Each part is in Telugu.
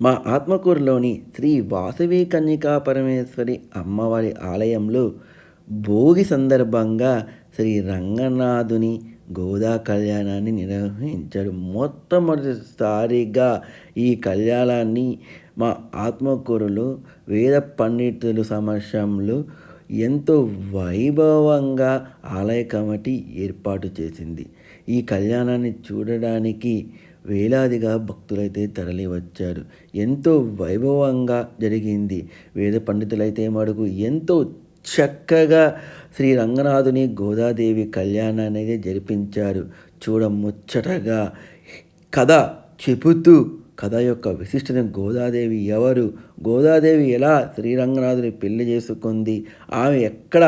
మా ఆత్మకూరులోని శ్రీ వాసవి కన్యకా పరమేశ్వరి అమ్మవారి ఆలయంలో భోగి సందర్భంగా శ్రీ రంగనాథుని గోదా కళ్యాణాన్ని నిర్వహించారు. మొట్టమొదటిసారిగా ఈ కళ్యాణాన్ని మా ఆత్మకూరులో వేద పండితుల సమక్షంలో ఎంతో వైభవంగా ఆలయ కమిటీ ఏర్పాటు చేసింది. ఈ కళ్యాణాన్ని చూడడానికి వేలాదిగా భక్తులైతే తరలి వచ్చారు. ఎంతో వైభవంగా జరిగింది. వేద పండితులైతే మడుగు ఎంతో చక్కగా శ్రీ రంగనాథుని గోదాదేవి కళ్యాణాన్ని అయితే జరిపించారు. చూడముచ్చటగా కథ చెబుతూ కథ యొక్క విశిష్టతను, గోదాదేవి ఎవరు, గోదాదేవి ఎలా శ్రీరంగనాథుని పెళ్లి చేసుకుంది, ఆమె ఎక్కడ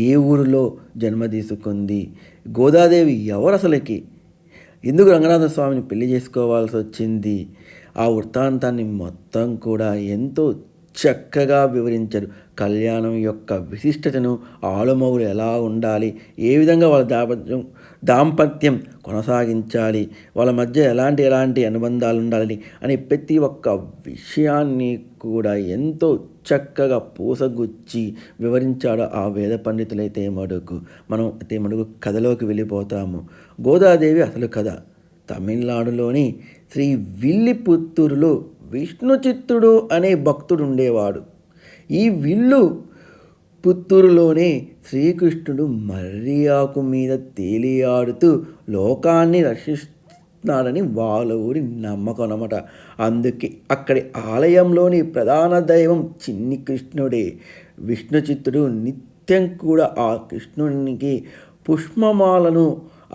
ఏ ఊరిలో జన్మ తీసుకుంది, గోదాదేవి ఎవరు అసలుకి, ఎందుకు రంగనాథ స్వామిని పెళ్లి చేసుకోవాల్సి వచ్చింది, ఆ వృత్తాంతాన్ని మొత్తం కూడా ఎంతో చక్కగా వివరించారు. కళ్యాణం యొక్క విశిష్టతను, ఆలుమౌలు ఎలా ఉండాలి, ఏ విధంగా వాళ్ళ దాంపత్యం కొనసాగించాలి, వాళ్ళ మధ్య ఎలాంటి అనుబంధాలు ఉండాలని అని ప్రతి ఒక్క విషయాన్ని కూడా ఎంతో చక్కగా పూసగుచ్చి వివరించాడు ఆ వేద పండితులైతే మడుగు. మనం అయితే మడుగు కథలోకి వెళ్ళిపోతాము. గోదాదేవి అసలు కథ తమిళనాడులోని శ్రీ విల్లిపుత్తూరులో విష్ణుచిత్తుడు అనే భక్తుడు ఉండేవాడు. ఈ విల్లు పుత్తూరులోనే శ్రీకృష్ణుడు మర్రి ఆకు మీద తేలియాడుతూ లోకాన్ని రక్షిస్తున్నాడని వాళ్ళ ఊరి నమ్మకం అన్నమాట. అందుకే అక్కడి ఆలయంలోని ప్రధాన దైవం చిన్ని కృష్ణుడే. విష్ణుచిత్తుడు నిత్యం కూడా ఆ కృష్ణునికి పుష్పమాలను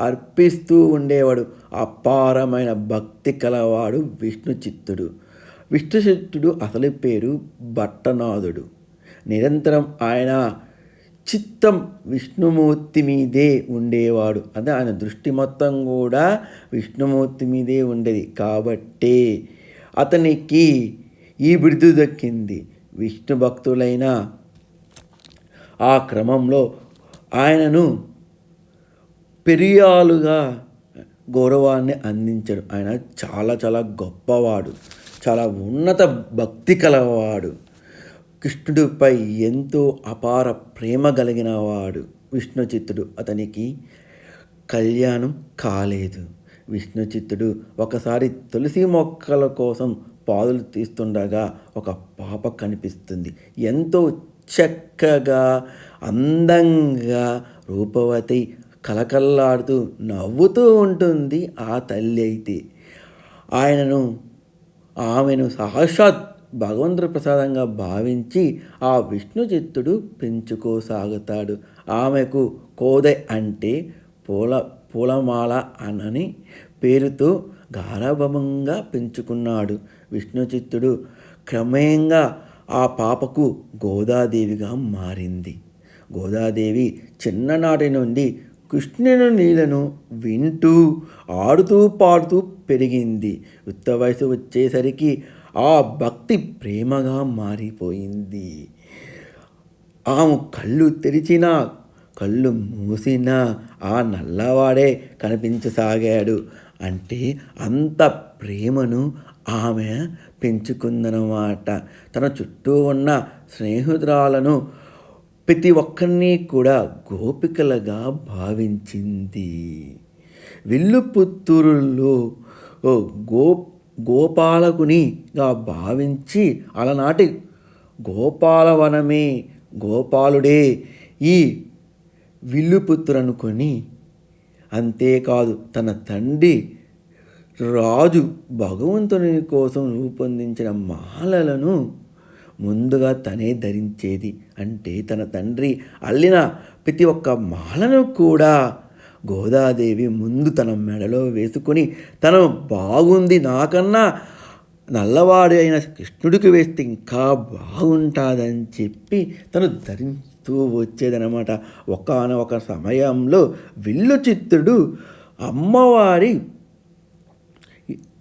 అర్పిస్తూ ఉండేవాడు. అపారమైన భక్తి కలవాడు విష్ణుచిత్తుడు. విష్ణుచిత్తుడు అసలు పేరు భట్టనాథుడు. నిరంతరం ఆయన చిత్తం విష్ణుమూర్తి మీదే ఉండేవాడు. అదే ఆయన దృష్టి మొత్తం కూడా విష్ణుమూర్తి మీదే ఉండేది. కాబట్టే అతనికి ఈ బిరుదు దక్కింది. విష్ణు భక్తులైన ఆ క్రమంలో ఆయనను పెరియాలుగా గౌరవాన్ని అందించాడు. ఆయన చాలా గొప్పవాడు, చాలా ఉన్నత భక్తి కలవాడు. కృష్ణుడిపై ఎంతో అపార ప్రేమ కలిగిన వాడు విష్ణుచిత్తుడు. అతనికి కళ్యాణం కాలేదు. విష్ణుచిత్తుడు ఒకసారి తులసి మొక్కల కోసం పాదులు తీస్తుండగా ఒక పాప కనిపిస్తుంది. ఎంతో చక్కగా అందంగా రూపవతి కలకల్లాడుతూ నవ్వుతూ ఉంటుంది ఆ తల్లి. అయితే ఆమెను సాక్షాత్ భగవంతుడి ప్రసాదంగా భావించి ఆ విష్ణుచిత్తుడు పెంచుకోసాగుతాడు. ఆమెకు కోదై అంటే పూలమాల అనని పేరుతో గారాభంగా పెంచుకున్నాడు. విష్ణుచిత్తుడు క్రమేణంగా ఆ పాపకు గోదాదేవిగా మారింది. గోదాదేవి చిన్ననాటి నుండి కృష్ణుని లీలను వింటూ ఆడుతూ పాడుతూ పెరిగింది. యుక్త వయసు వచ్చేసరికి ఆ భక్తి ప్రేమగా మారిపోయింది. ఆమె కళ్ళు తెరిచినా కళ్ళు మూసినా ఆ నల్లవాడే కనిపించసాగాడు. అంటే అంత ప్రేమను ఆమె పెంచుకుందనమాట. తన చుట్టూ ఉన్న స్నేహితురాలను ప్రతి ఒక్కరిని కూడా గోపికలుగా భావించింది. విల్లుపుత్తూరులో గోపాలకునిగా భావించి అలనాటి గోపాలవనమే గోపాలుడే ఈ విల్లుపుత్తూరు అనుకొని, అంతేకాదు తన తండ్రి రాజు భగవంతుని కోసం రూపొందించిన మాలలను ముందుగా తనే ధరించేది. అంటే తన తండ్రి అల్లిన ప్రతి ఒక్క మాలను కూడా గోదాదేవి ముందు తన మెడలో వేసుకొని తను బాగుంది, నాకన్నా నల్లవాడు అయిన కృష్ణుడికి వేస్తే ఇంకా బాగుంటుందని చెప్పి తను ధరిస్తూ వచ్చేదనమాట. ఒకానొక సమయంలో విల్లుచిత్తుడు అమ్మవారి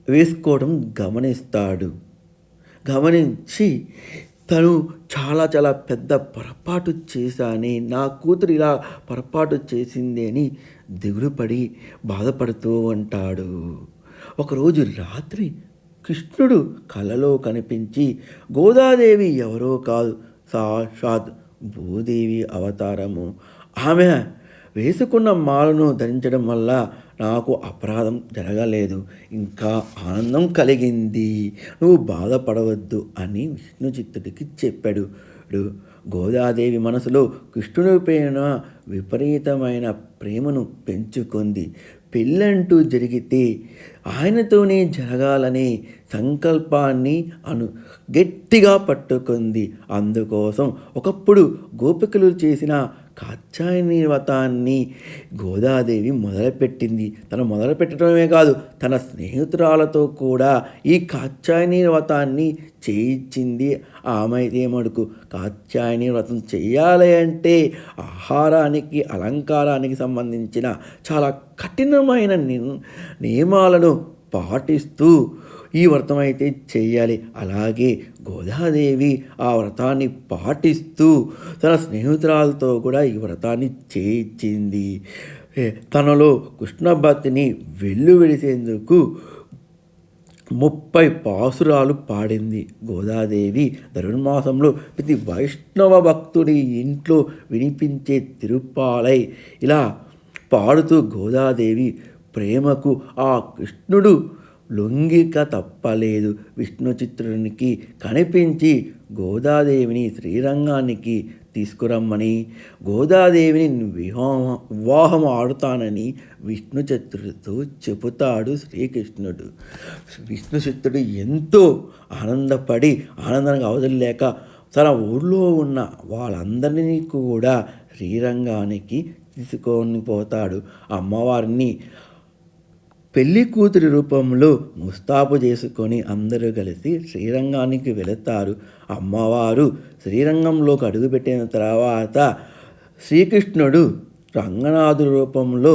వేసుకోవడం గమనిస్తాడు. గమనించి తను చాలా పెద్ద పొరపాటు చేశానే, నా కూతురు ఇలా పొరపాటు చేసింది అని దిగులుపడి బాధపడుతూ ఉంటాడు. ఒకరోజు రాత్రి కృష్ణుడు కలలో కనిపించి, గోదాదేవి ఎవరో కాదు, సాక్షాత్ భూదేవి అవతారము. ఆమె వేసుకున్న మాలను ధరించడం వల్ల నాకు అపరాధం జరగలేదు, ఇంకా ఆనందం కలిగింది. నువ్వు బాధపడవద్దు అని విష్ణు చిత్తుడికి చెప్పాడు. గోదాదేవి మనసులో కృష్ణుడిపైన విపరీతమైన ప్రేమను పెంచుకుంది. పెళ్ళంటూ జరిగితే ఆయనతోనే జరగాలనే సంకల్పాన్ని గట్టిగా పట్టుకుంది. అందుకోసం ఒకప్పుడు గోపికలు చేసిన కాత్యాయని వ్రతాన్ని గోదాదేవి మొదలుపెట్టింది. తను మొదలుపెట్టడమే కాదు, తన స్నేహితురాలతో కూడా ఈ కాత్యాయని వ్రతాన్ని చేయించింది. ఆమె అయితే మటుకు కాత్యాయని వ్రతం చేయాలి అంటే ఆహారానికి, అలంకారానికి సంబంధించిన చాలా కఠినమైన నియమాలను పాటిస్తూ ఈ వ్రతం అయితే చేయాలి. అలాగే గోదాదేవి ఆ వ్రతాన్ని పాటిస్తూ తన స్నేహితురాలతో కూడా ఈ వ్రతాన్ని చేయించింది. తనలో కృష్ణ భక్తిని వెల్లువిడిసేందుకు 30 పాసురాలు పాడింది. గోదాదేవి ధనుర్మాసంలో ప్రతి వైష్ణవ భక్తుడి ఇంట్లో వినిపించే తిరుప్పాలై ఇలా పాడుతూ గోదాదేవి ప్రేమకు ఆ కృష్ణుడు లొంగిక తప్పలేదు. విష్ణు చిత్రునికి కనిపించి గోదాదేవిని శ్రీరంగానికి తీసుకురమ్మని, గోదాదేవిని వివాహం ఆడుతానని విష్ణు చిత్రుడితో చెబుతాడు శ్రీకృష్ణుడు. విష్ణు చిత్రుడు ఎంతో ఆనందపడి ఆనందానికి అవధులేక తన ఊళ్ళో ఉన్న వాళ్ళందరినీ కూడా శ్రీరంగానికి తీసుకొని పోతాడు. అమ్మవారిని పెళ్లి కూతురి రూపంలో ముస్తాబు చేసుకొని అందరూ కలిసి శ్రీరంగానికి వెళతారు. అమ్మవారు శ్రీరంగంలోకి అడుగుపెట్టిన తర్వాత శ్రీకృష్ణుడు రంగనాథుడి రూపంలో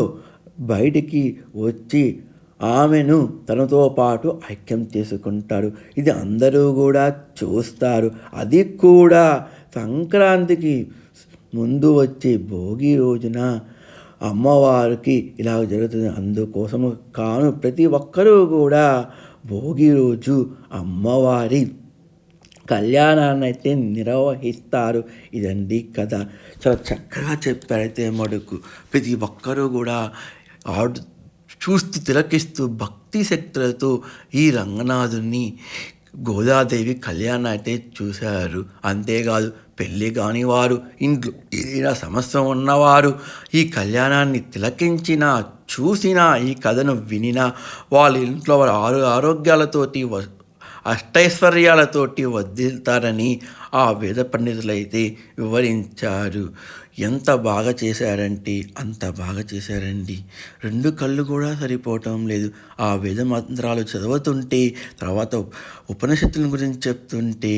బయటికి వచ్చి ఆమెను తనతో పాటు ఐక్యం చేసుకుంటారు. ఇది అందరూ కూడా చూస్తారు. అది కూడా సంక్రాంతికి ముందు వచ్చే భోగి రోజున అమ్మవారికి ఇలా జరుగుతుంది. అందుకోసము కాను ప్రతి ఒక్కరూ కూడా భోగి రోజు అమ్మవారి కళ్యాణాన్ని అయితే నిర్వహిస్తారు. ఇదండి కథ. చాలా చక్కగా చెప్పారైతే మడుకు ప్రతి ఒక్కరూ కూడా చూస్తూ తిలకిస్తూ భక్తి శక్తులతో ఈ రంగనాథుని గోదాదేవి కళ్యాణం అయితే చూశారు. అంతేకాదు పెళ్ళి కాని వారు, ఇంట్లో ఏదైనా సమస్య ఉన్నవారు ఈ కళ్యాణాన్ని తిలకించినా చూసినా ఈ కథను వినినా వాళ్ళ ఇంట్లో వారు ఆరోగ్యాలతోటి అష్టైశ్వర్యాలతోటి వదిలుతారని ఆ వేద పండితులైతే వివరించారు. ఎంత బాగా చేశారంటే అంత బాగా చేశారండి. 2 కళ్ళు కూడా సరిపోవటం లేదు. ఆ వేద మంత్రాలు చదువుతుంటే, తర్వాత ఉపనిషత్తుల గురించి చెప్తుంటే,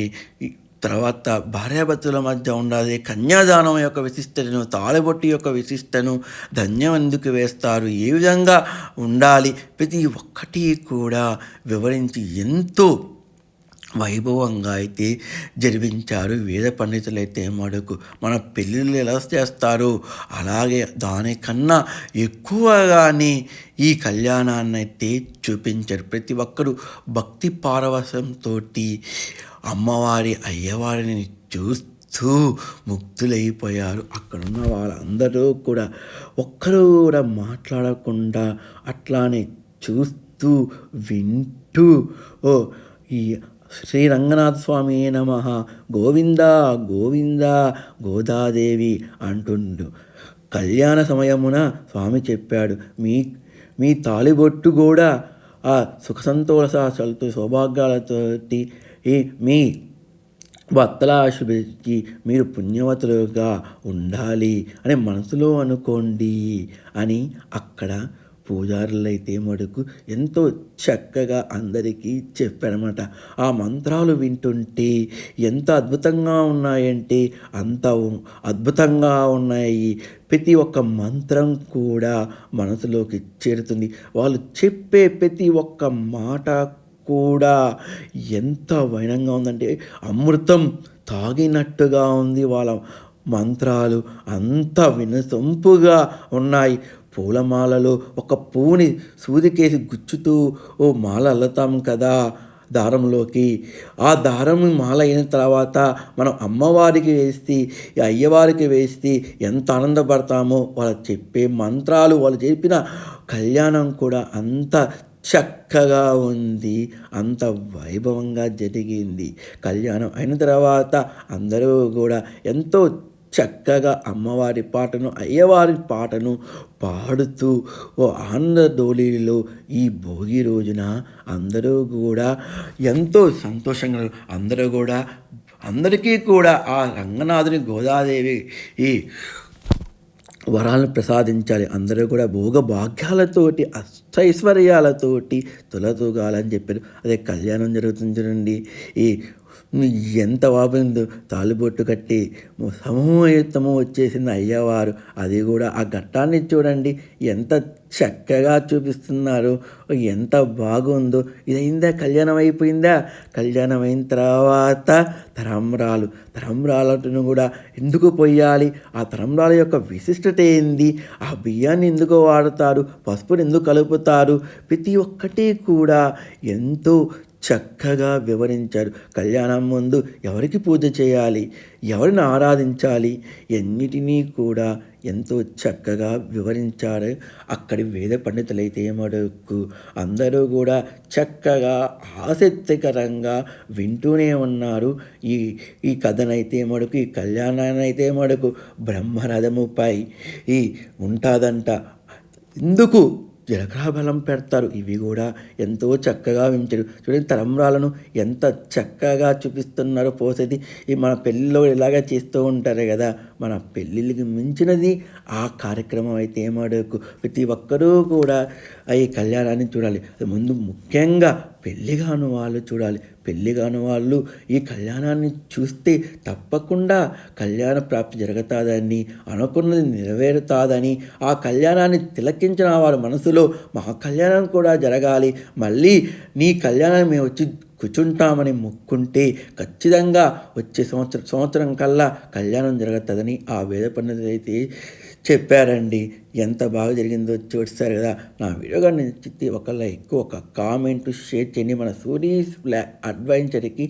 తర్వాత భార్యాభర్తల మధ్య ఉండాలి కన్యాదానం యొక్క విశిష్టతను, తాళిబొట్టు యొక్క విశిష్టను, ధన్యం ఎందుకు వేస్తారు, ఏ విధంగా ఉండాలి, ప్రతి ఒక్కటి కూడా వివరించి ఎంతో వైభవంగా అయితే జరిపించారు వేద పండితులైతే మడుకు. మన పెళ్ళిళ్ళు ఎలా చేస్తారో అలాగే దానికన్నా ఎక్కువగానే ఈ కళ్యాణాన్ని అయితే చూపించారు. ప్రతి ఒక్కరూ భక్తి పారవశంతో అమ్మవారి అయ్యవారిని చూస్తూ ముక్తులైపోయారు. అక్కడున్న వాళ్ళందరూ కూడా ఒక్కరు కూడా మాట్లాడకుండా అట్లానే చూస్తూ వింటూ ఈ శ్రీ రంగనాథ స్వామి నమః, గోవింద గోవింద గోదాదేవి అంటుండు. కళ్యాణ సమయమున స్వామి చెప్పాడు, మీ తాళిబొట్టు కూడా ఆ సుఖ సంతోషాలతో సౌభాగ్యాలతోటి మీ భర్తల ఆశీర్వదించి మీరు పుణ్యవతులుగా ఉండాలి అని మనసులో అనుకోండి అని అక్కడ పూజారులైతే మటుకు ఎంతో చక్కగా అందరికీ చెప్పారన్నమాట. ఆ మంత్రాలు వింటుంటే ఎంత అద్భుతంగా ఉన్నాయంటే అంత అద్భుతంగా ఉన్నాయి. ప్రతి ఒక్క మంత్రం కూడా మనసులోకి చేరుతుంది. వాళ్ళు చెప్పే ప్రతి ఒక్క మాట కూడా ఎంత వైనంగా ఉందంటే అమృతం తాగినట్టుగా ఉంది. వాళ్ళ మంత్రాలు అంత వినసొంపుగా ఉన్నాయి. పూలమాలలో ఒక పువ్వుని సూదికేసి గుచ్చుతూ మాల అల్లుతాం కదా, దారంలోకి. ఆ దారం మాల అయిన తర్వాత మనం అమ్మవారికి వేస్తే, ఈ అయ్యవారికి వేస్తే ఎంత ఆనందపడతామో, వాళ్ళు చెప్పే మంత్రాలు, వాళ్ళు చెప్పిన కళ్యాణం కూడా అంత చక్కగా ఉంది. అంత వైభవంగా జరిగింది. కళ్యాణం అయిన తర్వాత అందరూ గూడా ఎంతో చక్కగా అమ్మవారి పాటను, అయ్యవారి పాటను పాడుతూ ఓ ఆనందడోలిలో ఈ భోగి రోజున అందరూ గూడా ఎంతో సంతోషంగా అందరూ గూడా అందరికీ కూడా ఆ రంగనాథుని గోదాదేవి ఈ వరాలను ప్రసాదించాలి. అందరూ కూడా భోగభాగ్యాలతోటి, అష్టైశ్వర్యాలతోటి తులతూగాలని చెప్పారు. అదే కళ్యాణం జరుగుతుంది చూడండి. ఈ ఎంత బాగుందో, తాళిబొట్టు కట్టి సమూహయుత్తము వచ్చేసింది అయ్యవారు. అది కూడా ఆ ఘట్టాన్ని చూడండి ఎంత చక్కగా చూపిస్తున్నారు. ఎంత బాగుందో. ఇది అయిందా, కళ్యాణం అయిపోయిందా? కళ్యాణం అయిన తర్వాత తలంబ్రాలను కూడా ఎందుకు పొయ్యాలి, ఆ తలంబ్రాల యొక్క విశిష్టత ఏంది, ఆ బియ్యాన్ని ఎందుకు వాడతారు, పసుపుని ఎందుకు కలుపుతారు, ప్రతి ఒక్కటి కూడా ఎంతో చక్కగా వివరించారు. కళ్యాణం ముందు ఎవరికి పూజ చేయాలి, ఎవరిని ఆరాధించాలి, ఎన్నిటినీ కూడా ఎంతో చక్కగా వివరించారు అక్కడి వేద పండితులైతే మటుకు. అందరూ కూడా చక్కగా ఆసక్తికరంగా వింటూనే ఉన్నారు. ఈ ఈ కథనైతే మటుకు, ఈ కళ్యాణాన్ని అయితే మటుకు బ్రహ్మరథముపై ఈ ఉంటుందంట. ఇందుకు జలకాబలం పెడతారు. ఇవి కూడా ఎంతో చక్కగా వింటారు. చూడండి తలంబ్రాలను ఎంత చక్కగా చూపిస్తున్నారో పోసేది. ఈ మన పెళ్ళిలో ఇలాగ చేస్తూ ఉంటారు కదా, మన పెళ్ళిళ్ళకి మించినది ఆ కార్యక్రమం అయితే ఏమడకు. ప్రతి ఒక్కరూ కూడా ఈ కళ్యాణాన్ని చూడాలి. ముందు ముఖ్యంగా పెళ్ళిగాను వాళ్ళు చూడాలి. పెళ్ళిగాను వాళ్ళు ఈ కళ్యాణాన్ని చూస్తే తప్పకుండా కళ్యాణ ప్రాప్తి జరుగుతుందని, అనుకున్నది నెరవేరుతుందని, ఆ కళ్యాణాన్ని తిలకించిన వారి మనసులో మా కళ్యాణం కూడా జరగాలి, మళ్ళీ నీ కళ్యాణం మేము వచ్చి కూర్చుంటామని మొక్కుంటే ఖచ్చితంగా వచ్చే సంవత్సరం కల్లా కళ్యాణం జరుగుతుందని ఆ వేద పండితులు అయితే చెప్పారండి. ఎంత బాగా జరిగిందో చూస్తారు కదా. నా వీడియో కానీ నచ్చితే ఒక లైక్, ఒక కామెంట్, షేర్ చేయండి. మన సూరీస్ అడ్వెంచర్కి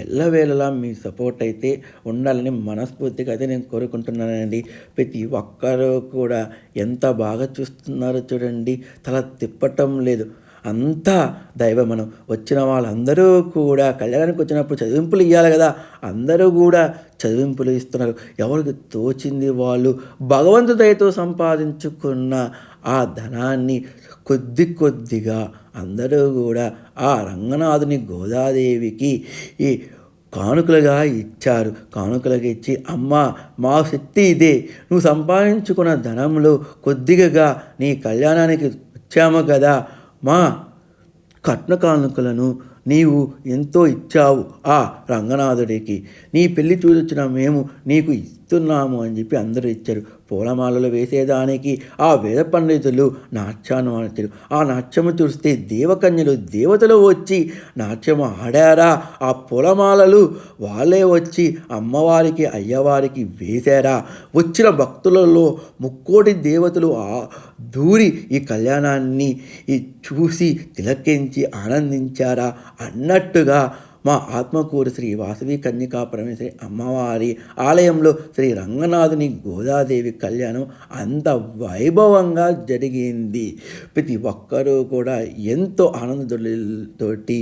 ఎల్లవేళలా మీ సపోర్ట్ అయితే ఉండాలని మనస్ఫూర్తిగా అయితే నేను కోరుకుంటున్నానండి. ప్రతి ఒక్కరూ కూడా ఎంత బాగా చూస్తున్నారో చూడండి. తల తిప్పటం లేదు, అంతా దైవమనం. వచ్చిన వాళ్ళందరూ కూడా కళ్యాణానికి వచ్చినప్పుడు చదివింపులు ఇవ్వాలి కదా, అందరూ కూడా చదివింపులు ఇస్తున్నారు. ఎవరికి తోచింది వాళ్ళు భగవంతుడితో సంపాదించుకున్న ఆ ధనాన్ని కొద్దిగా అందరూ కూడా ఆ రంగనాథుని గోదాదేవికి ఈ కానుకలుగా ఇచ్చారు. కానుకలుగా ఇచ్చి, అమ్మ మా శక్తి ఇదే, నువ్వు సంపాదించుకున్న ధనంలో కొద్దిగా నీ కళ్యాణానికి వచ్చాము కదా, మా కట్న కానుకలను నీవు ఎంతో ఇచ్చావు ఆ రంగనాథుడికి, నీ పెళ్లి చూసొచ్చిన మేము నీకు ఇస్తున్నాము అని చెప్పి అందరూ ఇచ్చారు. పూలమాలలు వేసేదానికి ఆ వేద పండితులు నాట్యాన్ని ఆడారు. ఆ నాట్యము చూస్తే దేవకన్యలు, దేవతలు వచ్చి నాట్యం ఆడారా, ఆ పూలమాలలు వాళ్ళే వచ్చి అమ్మవారికి, అయ్యవారికి వేశారా, వచ్చిన భక్తులలో ముక్కోటి దేవతలు దూరి ఈ కళ్యాణాన్ని చూసి తిలకించి ఆనందించారా అన్నట్టుగా మా ఆత్మకూరు శ్రీ వాసవి కన్యకా పరమేశ్వరి అమ్మవారి ఆలయంలో శ్రీ రంగనాథుని గోదాదేవి కళ్యాణం అంత వైభవంగా జరిగింది. ప్రతి ఒక్కరూ కూడా ఎంతో ఆనందతోటి,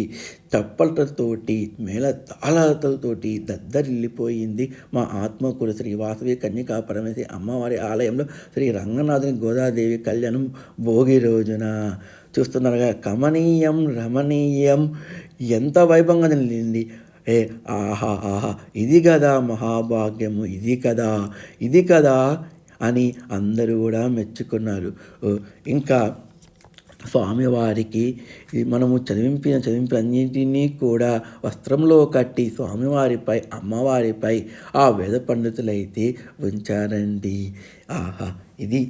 చప్పట్లతోటి, మేళతాళాలతోటి దద్దరిల్లిపోయింది మా ఆత్మకూరు శ్రీ వాసవి కన్యకా పరమేశ్వరి అమ్మవారి ఆలయంలో శ్రీ రంగనాథుని గోదాదేవి కళ్యాణం భోగి రోజున. చూస్తున్నారుగా, కమనీయం, రమణీయం, ఎంత వైభవంగా జరిగింది. ఆహా, ఇది కదా మహాభాగ్యము, ఇది కదా అని అందరూ కూడా మెచ్చుకున్నారు. ఇంకా స్వామివారికి మనము చదివింపి అన్నింటినీ కూడా వస్త్రంలో కట్టి స్వామివారిపై, అమ్మవారిపై ఆ వేద పండితులైతే ఉంచారండి. ఆహా, ఇది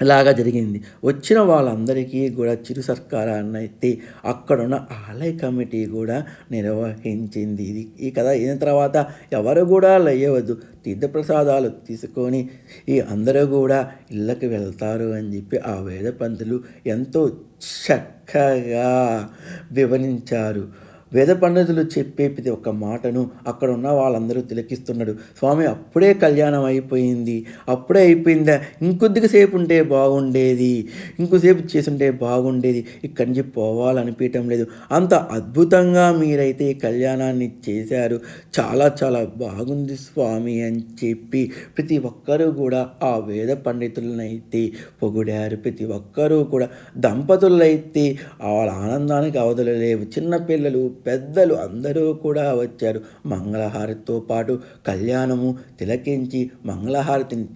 ఇలాగా జరిగింది. వచ్చిన వాళ్ళందరికీ కూడా చిరు సత్కారాన్ని అయితే అక్కడున్న ఆలయ కమిటీ కూడా నిర్వహించింది. ఈ కథ అయిన తర్వాత ఎవరు కూడా లేయవద్దు, తీర్థప్రసాదాలు తీసుకొని ఈ అందరూ కూడా ఇళ్ళకి వెళ్తారు అని చెప్పి ఆ వేద పంతులు ఎంతో చక్కగా వివరించారు. వేద పండితులు చెప్పే ప్రతి ఒక్క మాటను అక్కడ ఉన్న వాళ్ళందరూ తిలకిస్తున్నాడు. స్వామి అప్పుడే కళ్యాణం అయిపోయింది, అప్పుడే అయిపోయిందా, ఇంకొద్దిగా సేపు ఉంటే బాగుండేది, ఇంకోసేపు చేసుంటే బాగుండేది, ఇక్కడి నుంచి పోవాలనిపించటం లేదు, అంత అద్భుతంగా మీరైతే ఈ కళ్యాణాన్ని చేశారు, చాలా చాలా బాగుంది స్వామి అని చెప్పి ప్రతి ఒక్కరూ కూడా ఆ వేద పండితులనైతే పొగిడారు. ప్రతి ఒక్కరూ కూడా దంపతులైతే వాళ్ళ ఆనందానికి అవధులు లేవు. చిన్నపిల్లలు, పెద్దలు అందరూ కూడా వచ్చారు. మంగళహారతితో పాటు కళ్యాణము తిలకించి మంగళహారతిని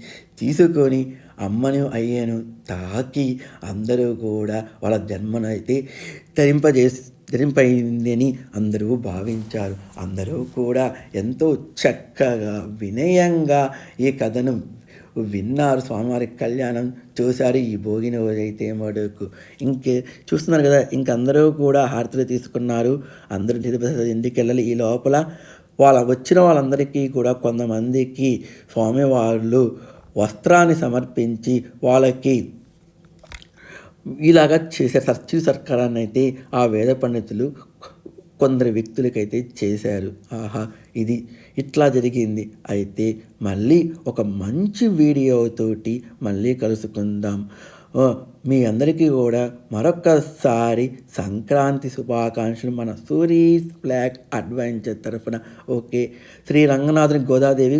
తీసుకొని అమ్మను అయ్యను తాకి అందరూ కూడా వాళ్ళ జన్మనైతే ధరింపయిందని అందరూ భావించారు. అందరూ కూడా ఎంతో చక్కగా వినయంగా ఈ కథను విన్నారు. స్వామివారి కళ్యాణం చూశారు ఈ భోగిని రోజైతే మడుకు. చూస్తున్నారు కదా, అందరూ కూడా హారతులు తీసుకున్నారు. అందరూ ఇంటికి వెళ్ళాలి. ఈ లోపల వచ్చిన వాళ్ళందరికీ కూడా కొంతమందికి స్వామి వాళ్ళు వస్త్రాన్ని సమర్పించి వాళ్ళకి ఇలాగా చేశారు. సత్కారాన్ని అయితే ఆ వేద పండితులు కొందరు వ్యక్తులకైతే చేశారు. ఆహా, ఇది ఇట్లా జరిగింది. అయితే మళ్ళీ ఒక మంచి వీడియోతోటి మళ్ళీ కలుసుకుందాం. మీ అందరికీ కూడా మరొకసారి సంక్రాంతి శుభాకాంక్షలు మన సూరీస్ బ్లాక్ అడ్వెంచర్ తరఫున. ఓకే, శ్రీ రంగనాథుని గోదాదేవి